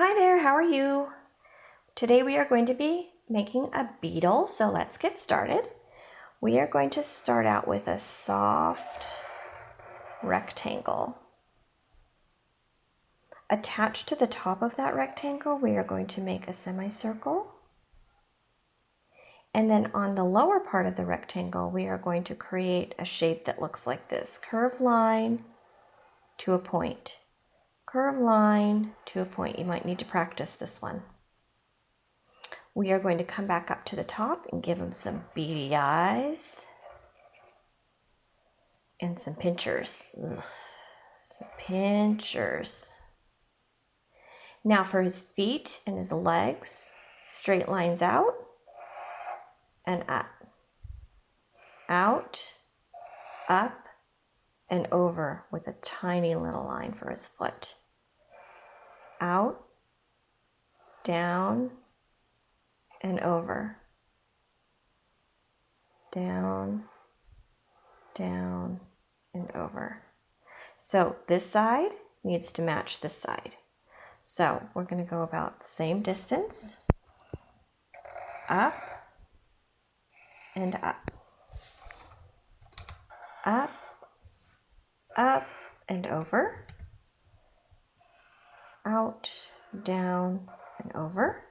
Hi there, how are you? Today we are going to be making a beetle, so let's get started. We are going to start out with a soft rectangle. Attached to the top of that rectangle, we are going to make a semicircle. And then on the lower part of the rectangle, we are going to create a shape that looks like this. Curved line to a point. Curved line to a point. You might need to practice this one. We are going to come back up to the top and give him some beady eyes and some pinchers. Ugh. Some pinchers. Now for his feet and his legs, straight lines out and up. Out, up, and over with a tiny little line for his foot. Out, down, and over. Down, down, and over. So this side needs to match this side. So we're going to go about the same distance. Up and up. Up, up, and over. Out, down, and over.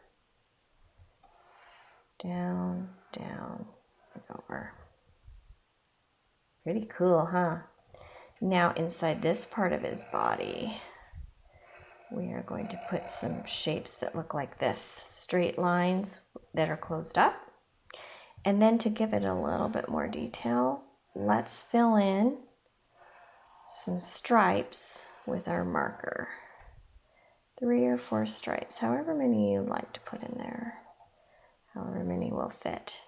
Down, down, and over. Pretty cool, huh? Now inside this part of his body, we are going to put some shapes that look like this. Straight lines that are closed up. And then to give it a little bit more detail, let's fill in some stripes with our marker. 3 or 4 stripes, however many you'd like to put in there. However many will fit.